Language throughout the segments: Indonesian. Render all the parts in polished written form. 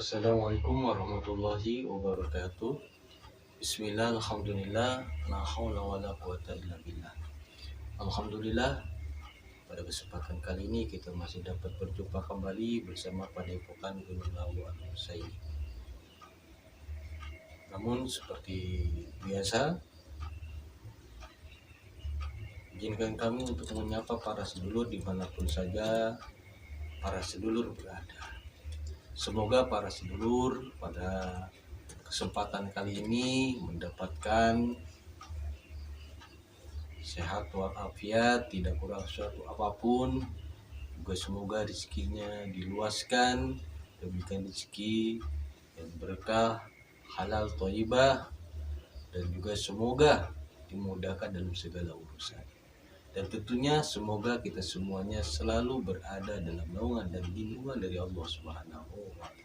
Assalamualaikum warahmatullahi wabarakatuh. Bismillah, alhamdulillah, la haula wala quwata illa billah. Alhamdulillah, pada kesempatan kali ini kita masih dapat berjumpa kembali bersama Padepokan Gunung Lawu Al-Husaini. Namun seperti biasa, izinkan kami untuk menyapa para sedulur dimanapun saja para sedulur berada. Semoga para sedulur pada kesempatan kali ini mendapatkan sehat walafiat, tidak kurang suatu apapun. Juga semoga rezekinya diluaskan, diberikan rezeki yang berkah, halal, thayyibah, dan juga semoga dimudahkan dalam segala urusan. Dan tentunya semoga kita semuanya selalu berada dalam naungan dan lindungan dari Allah Subhanahu wa Ta'ala.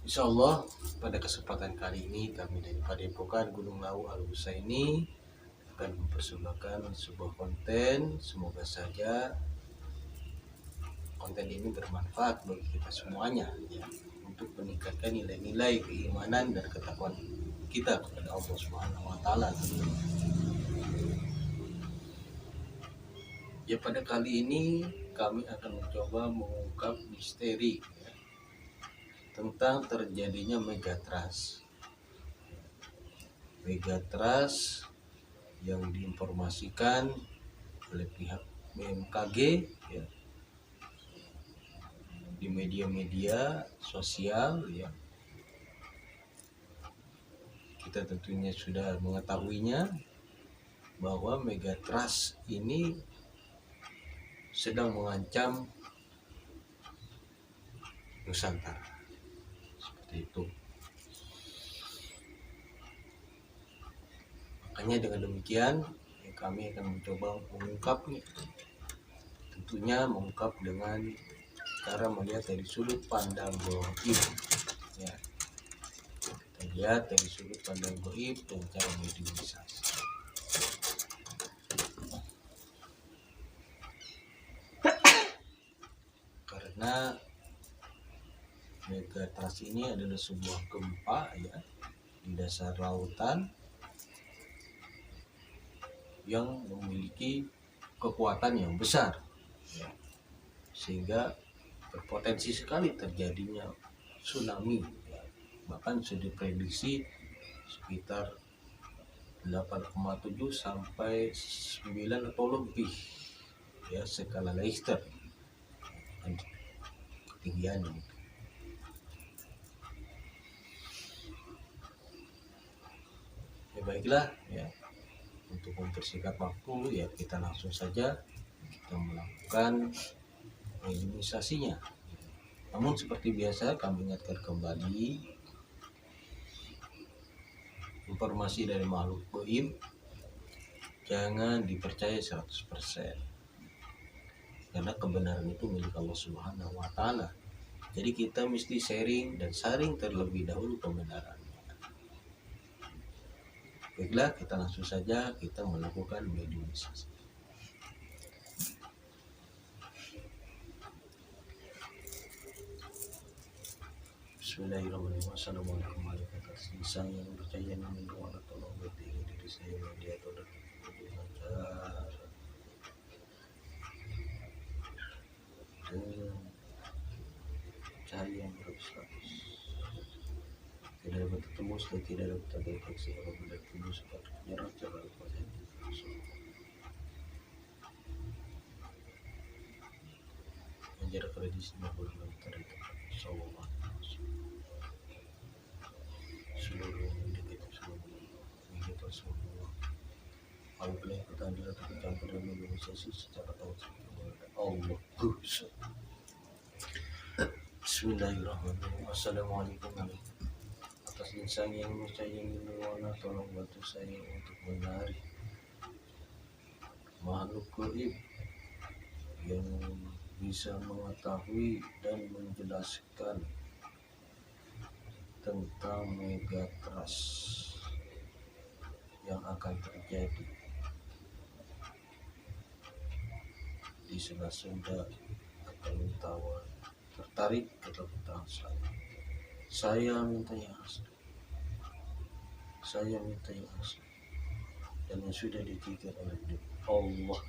Insyaallah pada kesempatan kali ini kami dari Padepokan Gunung Lawu Al-Husaini akan mempersembahkan sebuah konten. Semoga saja konten ini bermanfaat bagi kita semuanya, ya, untuk meningkatkan nilai-nilai keimanan dan ketakwaan kita kepada Allah Subhanahu wa Ta'ala. Ya, pada kali ini kami akan mencoba mengungkap misteri, ya, tentang terjadinya megatrust. Megatrust yang diinformasikan oleh pihak BMKG, ya, di media-media sosial, ya. Kita tentunya sudah mengetahuinya bahwa megatrust ini sedang mengancam Nusantara. Seperti itu. Makanya dengan demikian kami akan mencoba mengungkapnya. Tentunya mengungkap dengan cara melihat dari sudut pandang gaib, ya. Kita lihat dari sudut pandang gaib dan cara mediumisasi. Karena megatrust ini adalah sebuah gempa, ya, di dasar lautan yang memiliki kekuatan yang besar, ya, sehingga berpotensi sekali terjadinya tsunami, ya. Bahkan sudah diprediksi sekitar 8,7 sampai 9 atau lebih, ya, skala Richter ketinggiannya. Ya baiklah, ya, untuk mempersingkat waktu, ya, kita langsung saja kita melakukan imunisasinya. Namun seperti biasa kami ingatkan kembali, informasi dari makhluk gaib jangan dipercaya 100%, karena kebenaran itu milik Allah Subhanahu wa Ta'ala. Jadi kita mesti sharing dan saring terlebih dahulu kebenarannya. Baiklah, kita langsung saja kita melakukan mediumisasi. Bismillahirrahmanirrahim. Assalamualaikum warahmatullahi wabarakatuh. Sang yang percaya namun doa tolong bertinggi diri saya media atau dan cahaya yang berlapis-lapis. Tidak dapat tertembus dan tidak dapat terdeteksi apabila tembus pada jarak jauh pada jarak radius 50 km dari tempat Sallallahu seluruh indikator semua apabila ikutan dilakukan campur dan mobilisasi secara tahu Allah. Bismillahirrahmanirrahim. Assalamualaikum warahmatullahi wabarakatuh. Atas insan yang percaya nirwana, tolong bantu saya untuk mencari makhluk gaib yang bisa mengetahui dan menjelaskan tentang megatrust yang akan terjadi di Selat Sunda, Kalimantan, tertarik ke pertanyaan saya minta yang asli, saya minta yang asli dan yang sudah ditikat oleh Allah.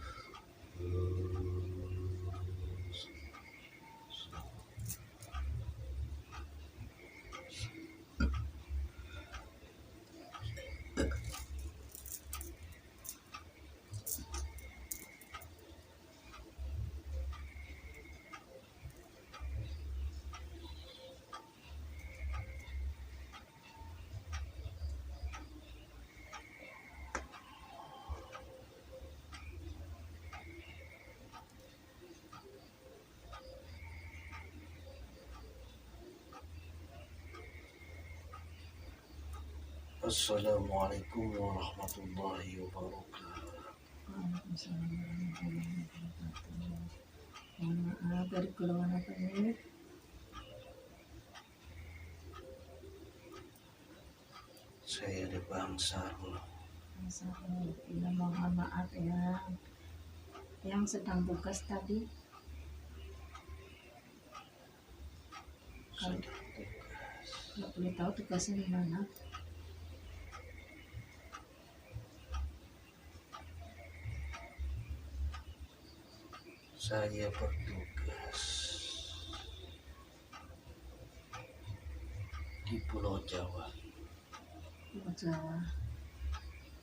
Assalamualaikum warahmatullahi wabarakatuh. Waalaikumsalam warahmatullahi wabarakatuh. Mohon maaf, dari golongan apa ini? Saya dari Bangsar. Ya, mohon maaf ya. Yang sedang tugas tadi, kalau nggak boleh tahu tugasnya di mana. Saya bertugas di Pulau Jawa. Pulau Jawa.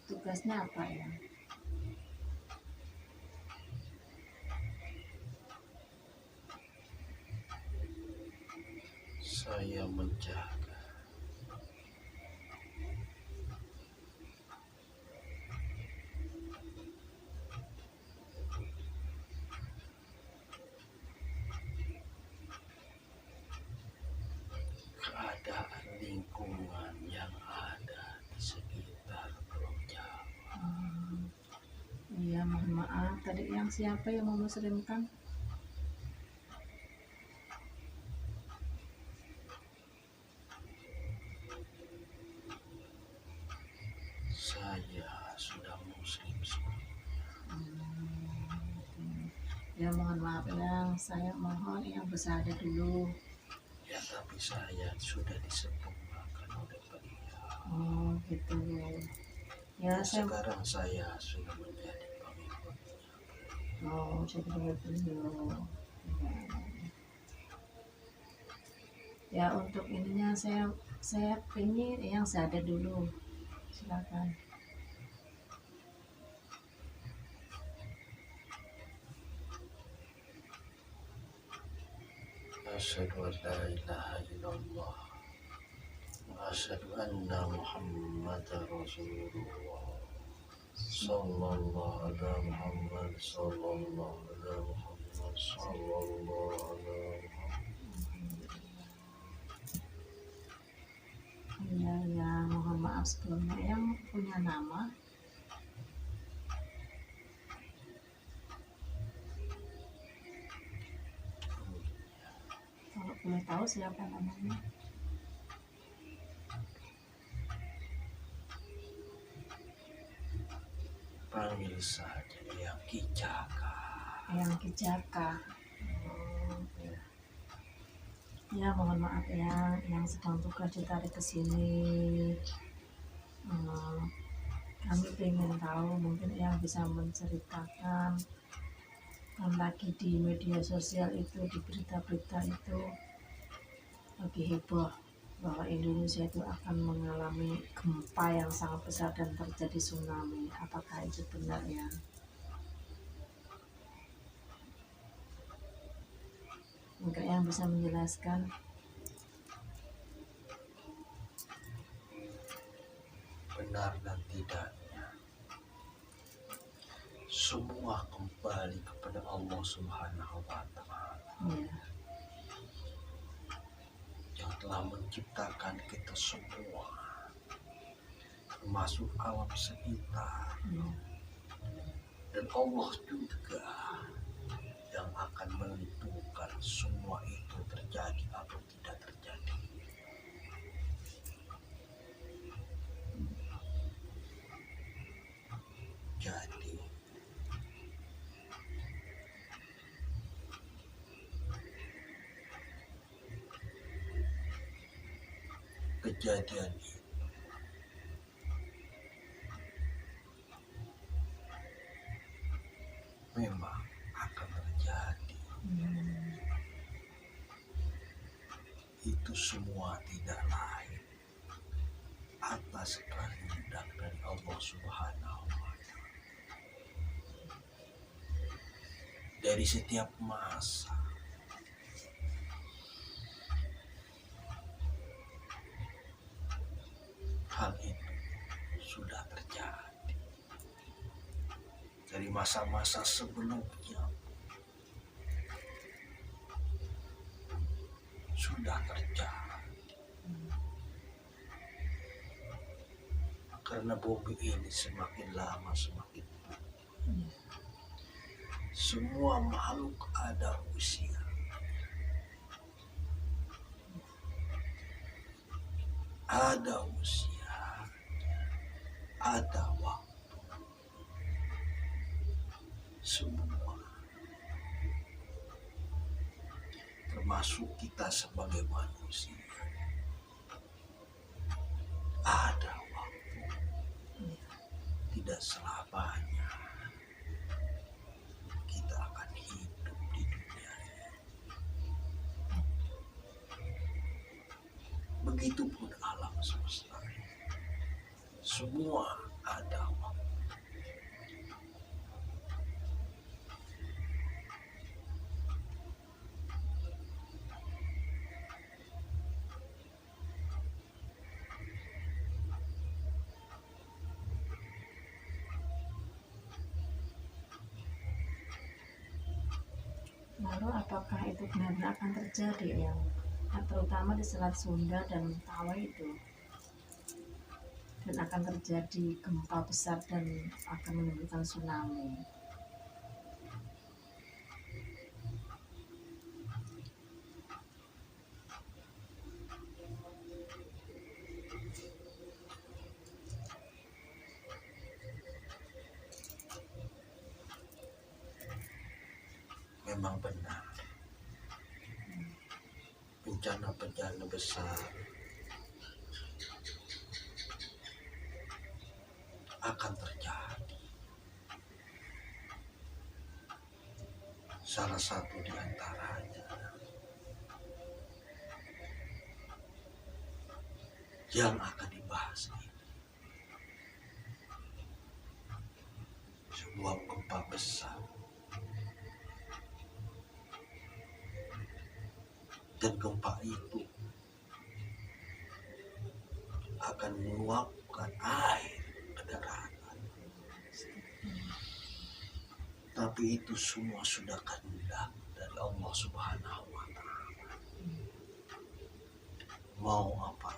Tugasnya apa ya? Saya menjaga keadaan lingkungan yang ada di sekitar Pulau Jawa. Iya, mohon maaf. Tadi yang siapa yang memuslimkan? Saya sudah muslim. Ya, mohon maaf yang saya mohon yang bersahadat dulu. Ya, tapi saya sudah disempurnakan oleh beliau. Oh, gitu. Ya, Sekarang saya sudah menjadi pengikutnya. Oh, saya dengar dulu. Ya, untuk ininya saya pengen yang sadar dulu. Silakan. Asyhadu an la ilaha illallah wa asyhadu anna Muhammadar Rasulullah. Sallallahu ala Muhammad, sallallahu ala Muhammad, sallallahu ala Muhammad. Iya, ya, mohon maaf sebelumnya yang punya nama. Kalau boleh tahu siapa namanya? Panggil saja dia Kijaka. Yang Kijaka. Oh, ya. Ya, mohon maaf ya, yang sedang tugas ditarik ke sini. Kami pengen tahu, mungkin yang bisa menceritakan yang lagi di media sosial itu, di berita-berita itu lagi heboh bahwa Indonesia itu akan mengalami gempa yang sangat besar dan terjadi tsunami. Apakah itu benar ya? Mungkin yang bisa menjelaskan. Benar dan tidaknya semua kembali kepada Allah Subhanahu wa Ta'ala. Ya. Yang telah menciptakan kita semua, termasuk alam sekitar. Ya. Dan Allah juga yang akan menentukan semua itu terjadi atau tidak terjadi. Jadi kejadian itu memang akan terjadi. Itu semua tidak lain atas kehendak dari Allah Subhanahu wa Ta'ala. Dari setiap masa hal itu sudah terjadi. Dari masa-masa sebelumnya sudah terjadi. Karena bumi ini semakin lama semakin tua. Semua makhluk ada usia. Ada usia. Ada waktu. Semua. Termasuk kita sebagai manusia. Ada waktu. Tidak selamanya kita akan hidup di dunia ini. Begitupun alam semesta. Semua ada waktu. Lalu apakah itu benar-benar akan terjadi yang terutama di Selat Sunda dan Mentawai itu, dan akan terjadi gempa besar dan akan menimbulkan tsunami? Memang benar. Bencana-bencana besar akan terjadi. Salah satu di antaranya yang akan dibahas ini sebuah gempa besar, dan gempa itu akan menguapkan air ke daratan. Tapi itu semua sudah kehendak dari Allah Subhanahu wa Ta'ala. Mau apa?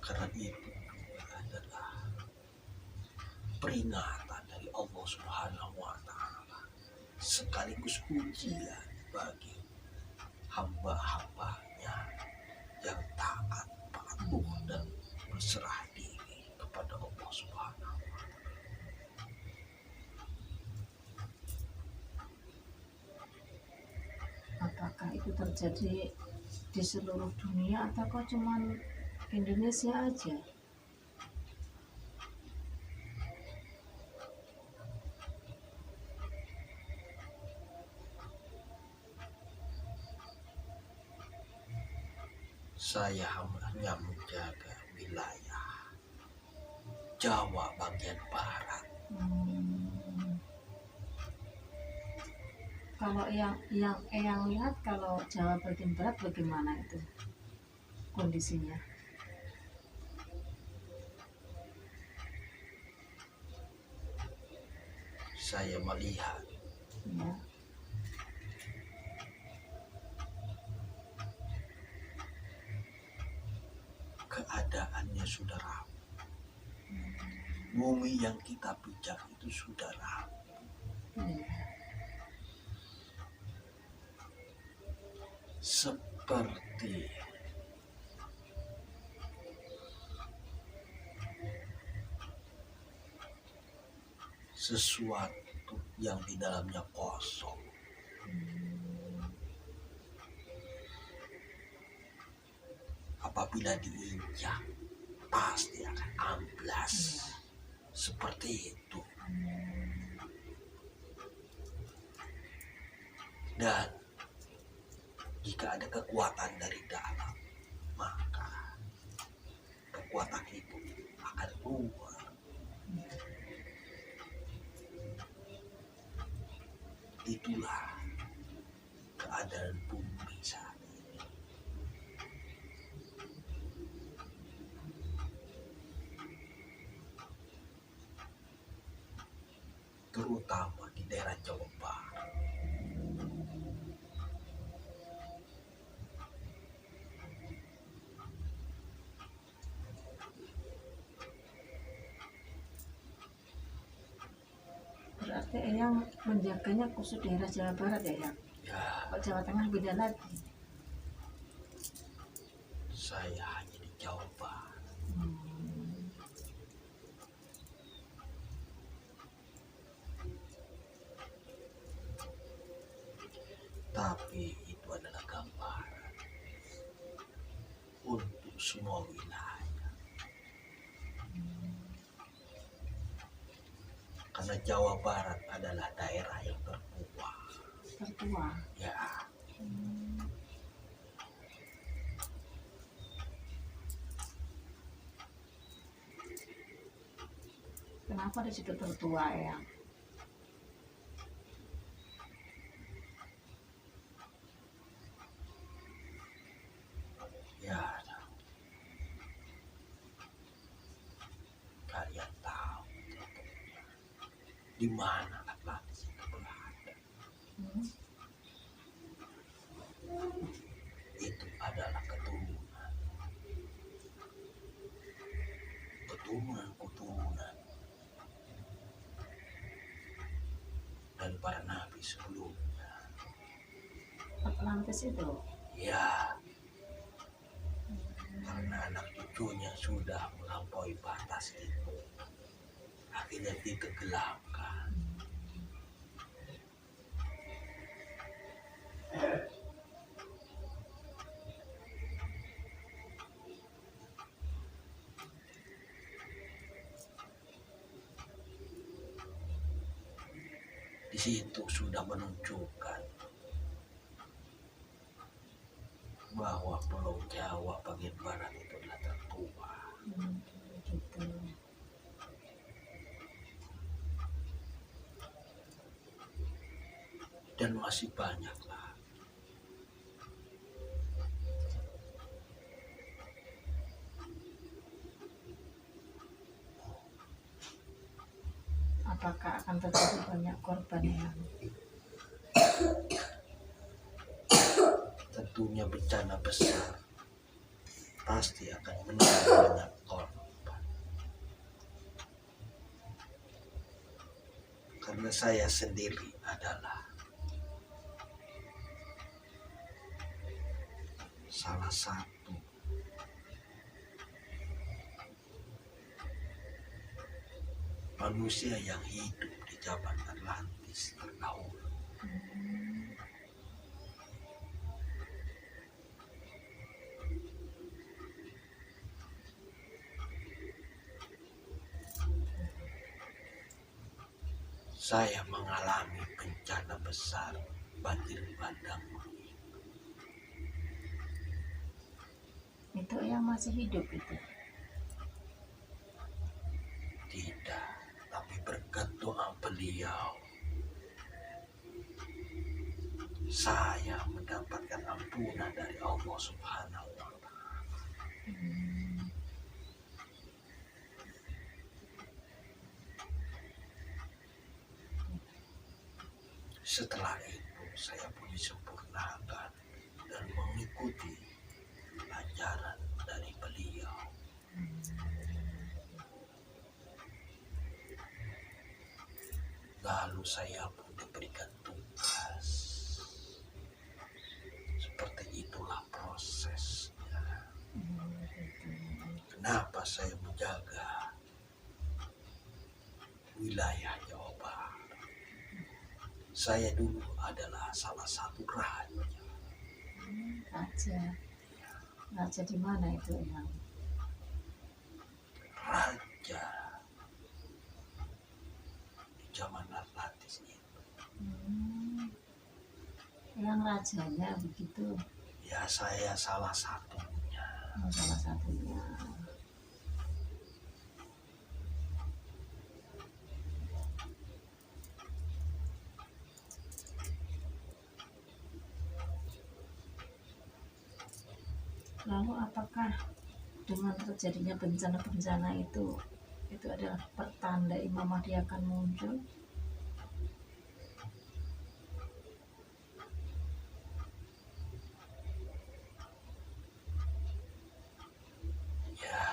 Karena itu adalah peringatan dari Allah Subhanahu wa Ta'ala, sekaligus ujian bagi hamba-hambanya yang taat, patuh, dan berserah diri kepada Allah Subhanahu wa Ta'ala. Apakah itu terjadi di seluruh dunia atau cuma Indonesia aja? Saya hanya menjaga wilayah Jawa bagian barat. Kalau yang lihat, kalau Jawa bagian barat bagaimana itu kondisinya? Saya melihat Ya. keadaannya sudah rapuh. Bumi yang kita pijak itu sudah rapuh. Seperti sesuatu yang di dalamnya kosong. apabila diinjak pasti akan amblas. Seperti itu. Dan jika ada kekuatan dari dalam, maka kekuatan itu akan keluar. Itulah keadaan bumi saat ini. Terutama di daerah Jawa Barat. Berarti Eyang menjaganya khusus daerah Jawa Barat ya, Yang? Ya, Kok Jawa Tengah beda lagi? saya hanya di Jawa Barat. Tapi itu adalah gambaran untuk semua wilayah. Karena Jawa Barat adalah daerah yang tertua. Tertua. Ya, Kenapa di situ tertua, Eyang? ya. Kalian tahu di mana Atlantis itu berada. Itu adalah keturunan dari para nabi sebelumnya. Atlantis itu? Ya, karena anak cucunya sudah melampaui batas itu, akhirnya ditenggelamkan. Di situ sudah menunjukkan bahwa Pulau Jawa bagian barat itu adalah tertua. Gitu. Dan masih banyak lah. Apakah akan terjadi banyak korban, Eyang? Tentunya bencana besar pasti akan meninggal banyak korban. Karena saya sendiri adalah salah satu manusia yang hidup di zaman Atlantis terdahulu. Saya mengalami bencana besar banjir bandang. Itu Eyang masih hidup itu? Tidak, tapi berkat doa beliau, saya mendapatkan ampunan dari Allah Subhanahu wa Ta'ala. Setelah itu saya pun disempurnakan dan mengikuti ajaran dari beliau. Lalu saya pun diberikan tugas. Seperti itulah prosesnya. Kenapa saya menjaga wilayah Jawa Barat? Saya dulu adalah salah satu raja. Raja. Raja di mana itu Eyang? Raja di zaman Atlantis itu. Eyang rajanya begitu. Ya saya salah satunya. Salah satunya. Lalu apakah dengan terjadinya bencana-bencana itu adalah pertanda Imam Mahdi akan muncul? Ya,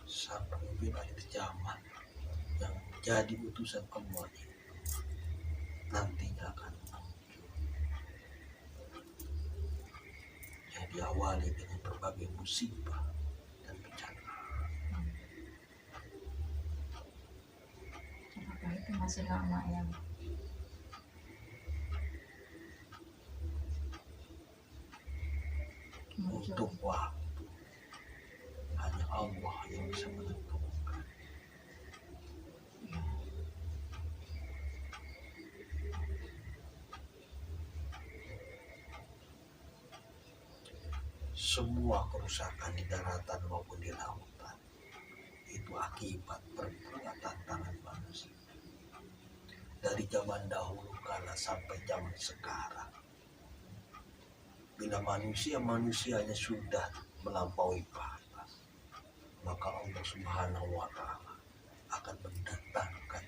sang pemimpin akhir zaman yang jadi utusan Allah itu nantinya akan muncul. Yang diawali dengan berbagai musibah dan bencana. Apakah itu masih lama ya? Untuk waktu hanya Allah yang bisa menentukan. Semua kerusakan di daratan maupun di lautan itu akibat perbuatan tangan manusia. Dari zaman dahulu kala sampai zaman sekarang, bila manusianya sudah melampaui batas, maka Allah Subhanahu wa Ta'ala akan mendatangkan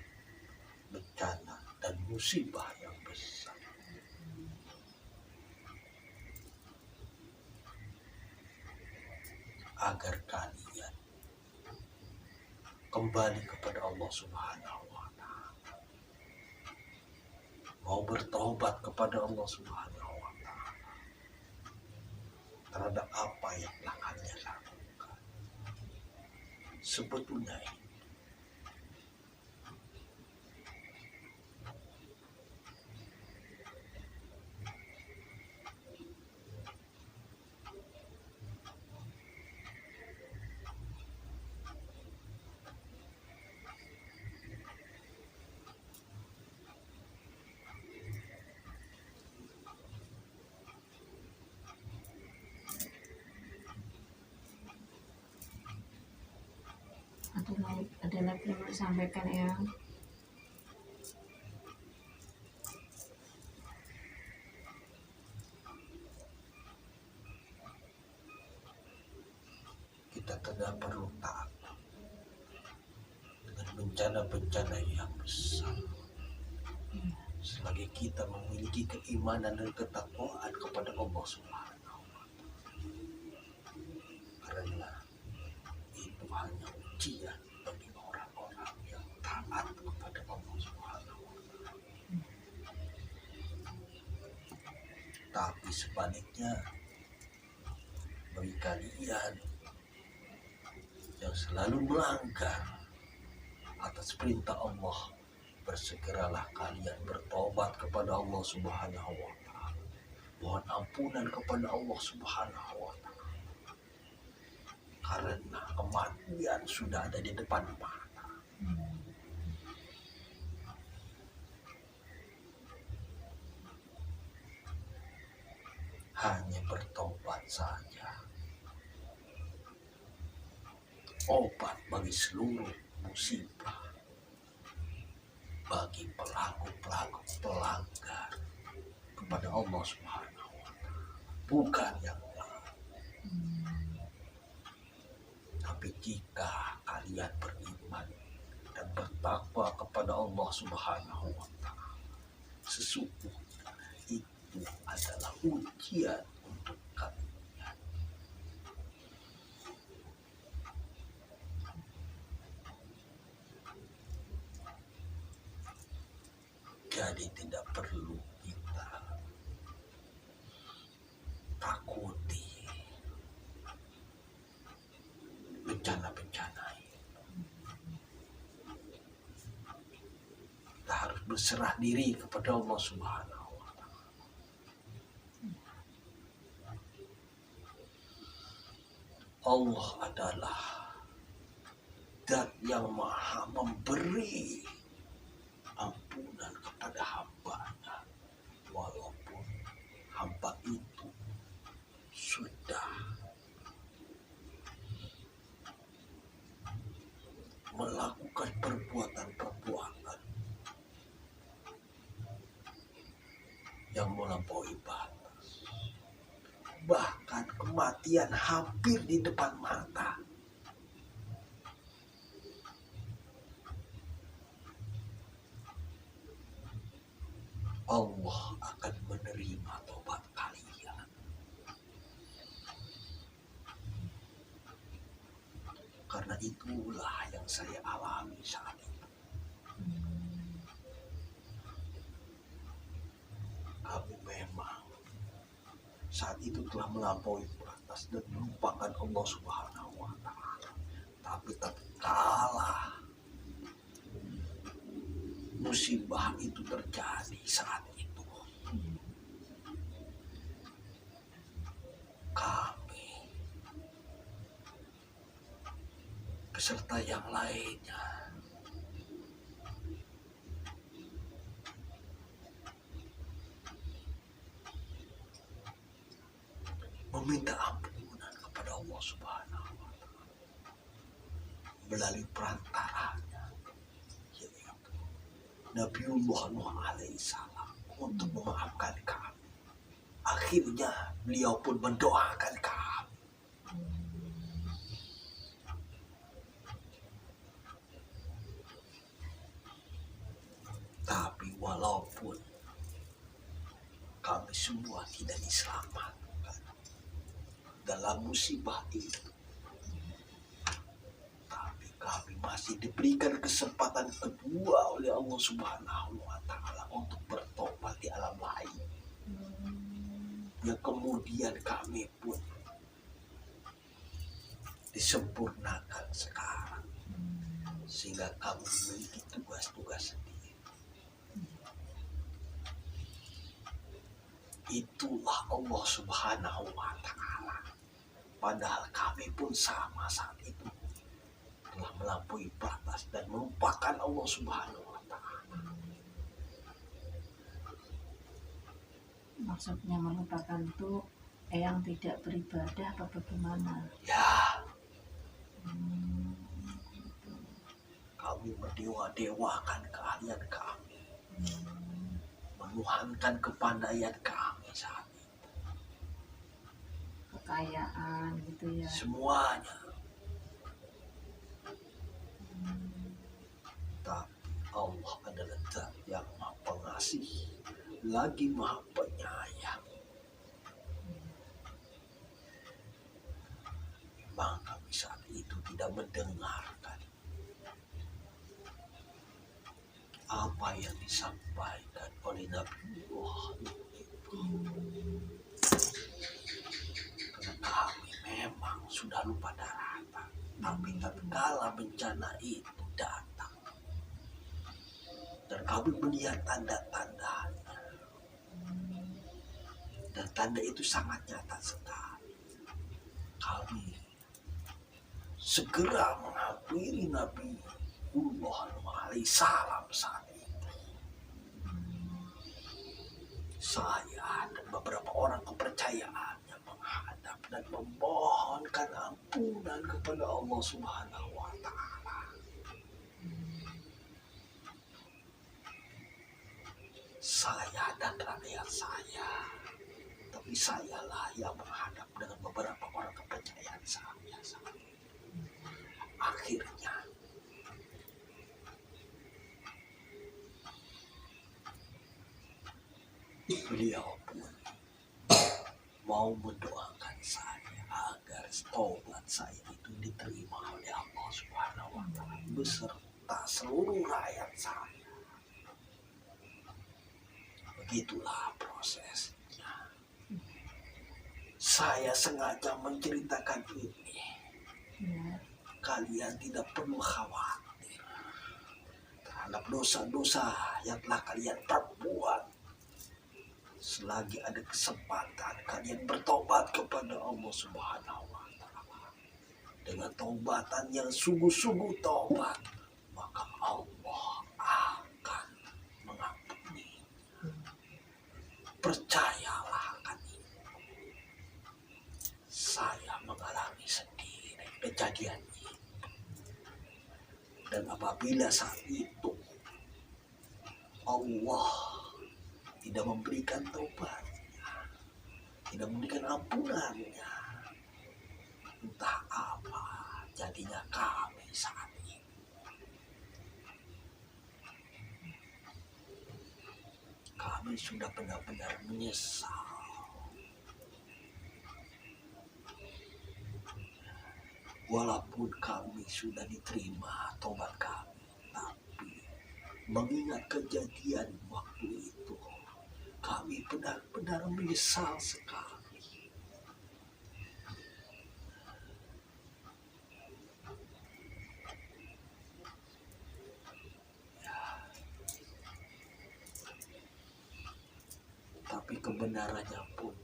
bencana dan musibah yang besar. Agar kalian kembali kepada Allah Subhanahu wa Ta'ala, mau bertobat kepada Allah Subhanahu wa Ta'ala terhadap apa yang telah kalian lakukan. Sebetulnya ini ada lagi yang mau disampaikan ya? kita tidak perlu takut dengan bencana-bencana yang besar. Selagi kita memiliki keimanan dan ketakwaan kepada Allah Subhanahu wa Ta'ala. Karena itu hanya ujian bagi orang-orang yang taat kepada Allah Subhanahu wa Ta'ala. Tapi sebaliknya, bagi kalian yang selalu melanggar atas perintah Allah, bersegeralah kalian bertobat kepada Allah Subhanahu wa Ta'ala. Mohon ampunan kepada Allah Subhanahu wa Ta'ala. Karena kematian sudah ada di depan mata. Hanya bertobat saja obat bagi seluruh musibah, bagi pelaku-pelaku pelanggar kepada Allah Subhanahu wa Ta'ala, bukan yang lain. Tapi jika kalian beriman dan bertakwa kepada Allah Subhanahu wa Ta'ala, sesungguhnya itu adalah ujian untuk kalian. Jadi tidak perlu kita takuti bencana-bencana ini. Kita harus berserah diri kepada Allah Subhanahu wa Allah adalah zat yang maha memberi ampunan kepada hambanya, walaupun hamba itu sudah melakukan perbuatan-perbuatan yang melampaui batas. Bahkan kematian hampir di depan mata. Allah akan menerima tobat kalian. Karena itulah yang saya alami saat itu. Kami memang saat itu telah melampaui batas dan melupakan Allah Subhanahu wa Ta'ala. Tapi tatkala musibah itu terjadi saat itu, kami beserta yang lainnya meminta ampunan kepada Allah Subhanahu wa Ta'ala melalui perantaranya, yaitu Nabiullah Nuh alaihissalam, untuk memaafkan kami. Akhirnya beliau pun mendoakan kami. Tapi walaupun kami semua tidak diselamatkan dalam musibah itu, tapi kami masih diberikan kesempatan kedua oleh Allah Subhanahu wa Ta'ala untuk bertobat di alam lain. Yang kemudian kami pun disempurnakan sekarang, sehingga kami memiliki tugas-tugas sendiri. Itulah Allah Subhanahu wa Ta'ala. Padahal kami pun sama saat itu telah melampaui batas dan melupakan Allah Subhanahu wa Ta'ala. Maksudnya melupakan itu yang tidak beribadah apa bagaimana? Ya, kami mendewa-dewakan keahlian kami, menuhankan kepandaian kami saat itu. Kekayaan gitu ya. Semuanya. Tapi Allah adalah zat yang maha pengasih, lagi maha penyayang. Memang kami saat itu tidak mendengarkan apa yang disampaikan oleh Nabiullah itu. Karena kami memang sudah lupa daratan. Tapi tatkala bencana itu datang dan kami melihat tanda-tandanya, dan tanda itu sangat nyata sekali, kami segera menghampiri Nabiullah alaihissalam saat itu. Saya dan beberapa orang kepercayaannya menghadap dan memohonkan ampunan kepada Allah Subhanahu wa Ta'ala. Saya dan rakyat saya, tapi sayalah yang menghadap dengan beberapa orang kepercayaan saya saat itu. Akhirnya beliau pun mau mendoakan saya agar taubat saya itu diterima oleh Allah Subhanahu wa Ta'ala beserta seluruh rakyat saya. Begitulah prosesnya. Saya sengaja menceritakan ini. Ya. Kalian tidak perlu khawatir terhadap dosa-dosa yang telah kalian perbuat. Selagi ada kesempatan kalian bertobat kepada Allah Subhanahu wa Ta'ala, dengan taubatan yang sungguh-sungguh taubat, maka Allah akan mengampuni. Percayalah akan ini. Saya mengalami sendiri kejadian ini. Dan apabila saat itu Allah tidak memberikan taubatnya, tidak memberikan ampunannya, entah apa jadinya kami saat ini. Kami sudah benar-benar menyesal. Walaupun kami sudah diterima taubat kami, tapi mengingat kejadian waktu itu, kami benar-benar menyesal sekali. Ya. Tapi kebenarannya pun,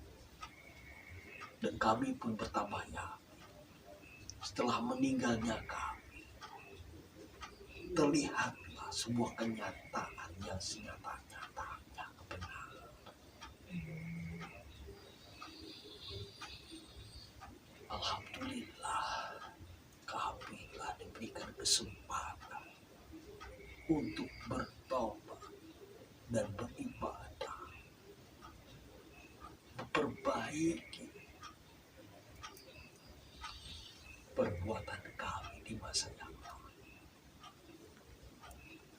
dan kami pun bertambah yakin. Setelah meninggalnya kami, terlihatlah sebuah kenyataan yang senyata-nyatanya kebenaran. Alhamdulillah, kami telah diberikan kesempatan untuk bertobat dan beribadah, memperbaiki perbuatan kami di masa yang lalu.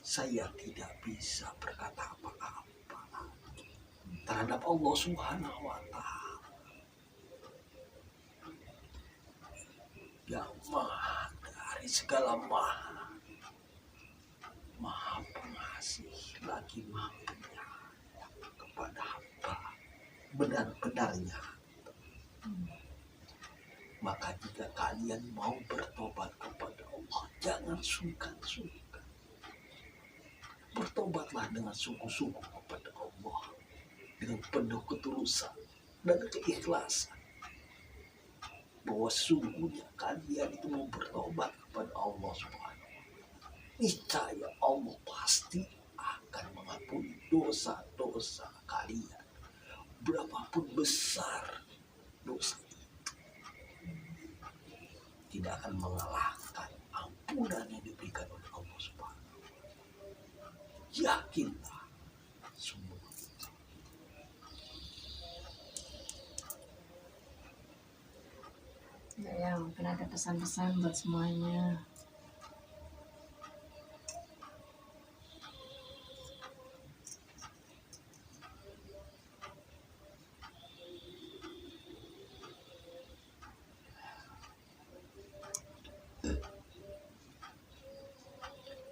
Saya tidak bisa berkata apa-apa lagi terhadap Allah Subhanahu wa Ta'ala yang maha dari segala maha, maha pengasih lagi maha penyayang kepada hamba benar-benarnya. Maka jika kalian mau bertobat kepada Allah, jangan sungkan-sungkan. Bertobatlah dengan sungguh-sungguh kepada Allah, dengan penuh ketulusan dan keikhlasan, bahwa sungguhnya kalian itu mau bertobat kepada Allah Subhanahu wa Ta'ala. Niscaya Allah pasti akan mengampuni dosa-dosa kalian, berapapun besar dosa. Tidak akan mengalahkan ampunan yang diberikan oleh Allah Subhanahu wa Ta'ala. Yakinlah semua. Ya, mungkin ada pesan-pesan buat semuanya.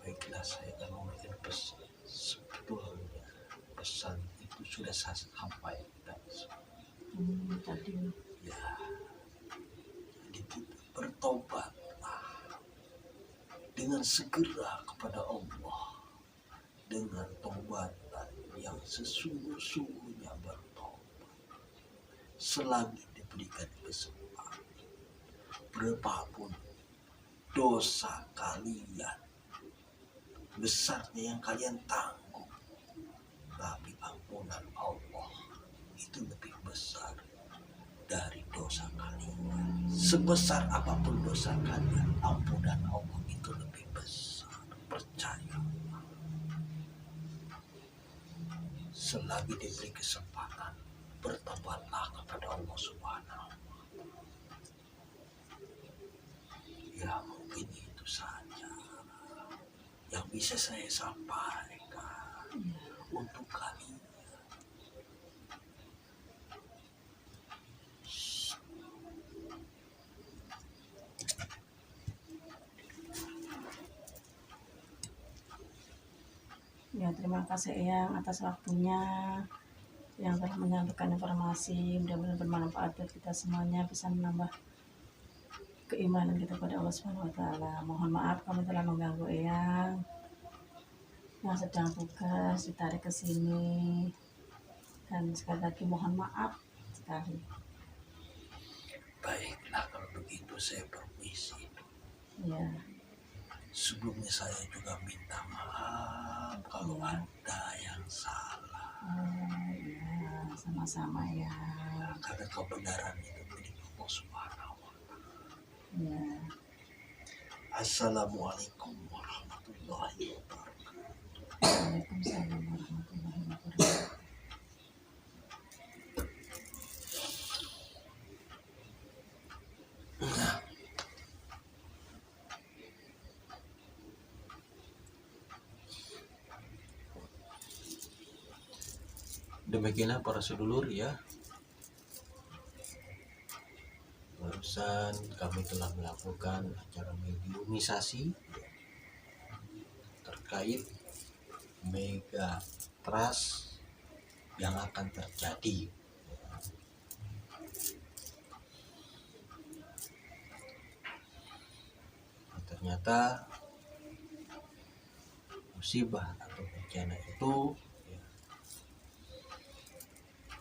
Baiklah, saya akan memberikan pesan. Sebetulnya pesan itu sudah saya sampaikan. Tadi Ya, jadi bertobatlah dengan segera kepada Allah, dengan taubatan yang sesungguh-sungguhnya bertobat, selagi diberikan kesempatan. Berapapun dosa kalian, besarnya yang kalian tanggung, tapi ampunan Allah itu lebih besar dari dosa kalian. Sebesar apapun dosa kalian, ampunan Allah itu lebih besar. Percaya. Selagi diberi kesempatan, bertobatlah kepada Allah Subhanahu wa Ta'ala. Ya, mungkin itu saja yang bisa saya sampaikan untuk kalian. ya, terima kasih Eyang atas waktunya yang telah menyampaikan informasi. Mudah-mudahan bermanfaat buat kita semuanya, bisa menambah keimanan kita pada Allah Subhanahu wa Ta'ala. Mohon maaf kami telah mengganggu Eyang yang sedang tugas ditarik ke sini, dan sekali lagi mohon maaf sekali. Baiklah, kalau begitu saya permisi. Ya, Sebelumnya saya juga minta maaf kalau ya. ada yang salah. Ya, sama-sama ya. Karena kebenaran itu milik Allah Subhanahu wa Ta'ala. Ya. Assalamualaikum warahmatullahi wabarakatuh. Waalaikumsalam warahmatullahi wabarakatuh. Demikianlah para sedulur ya. Barusan kami telah melakukan acara mediumisasi terkait mega trust yang akan terjadi. Ternyata musibah atau bencana itu ya,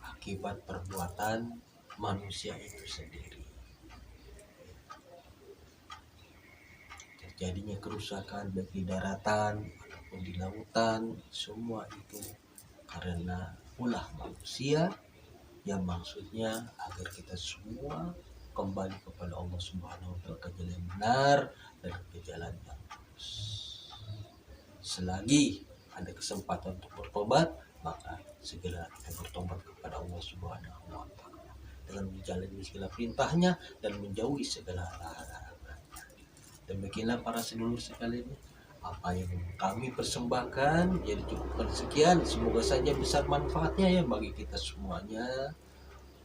akibat perbuatan manusia itu sendiri. Terjadinya kerusakan baik di daratan ataupun di lautan, semua itu karena ulah manusia, yang maksudnya agar kita semua kembali kepada Allah Subhanahu wa Ta'ala ke jalan yang benar dan ke jalan yang lurus. Selagi ada kesempatan untuk bertobat, maka segera kita bertobat kepada Allah Subhanahu wa Ta'ala dengan menjalani segala perintahnya dan menjauhi segala larangannya. Demikianlah para sedulur sekalian, apa yang kami persembahkan jadi cukupkan sekian. Semoga saja besar manfaatnya ya bagi kita semuanya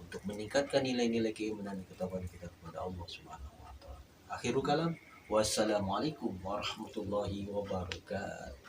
untuk meningkatkan nilai-nilai keimanan dan ketakwaan kita kepada Allah Subhanahu wa Ta'ala. Akhirul kalam, wassalamualaikum warahmatullahi wabarakatuh.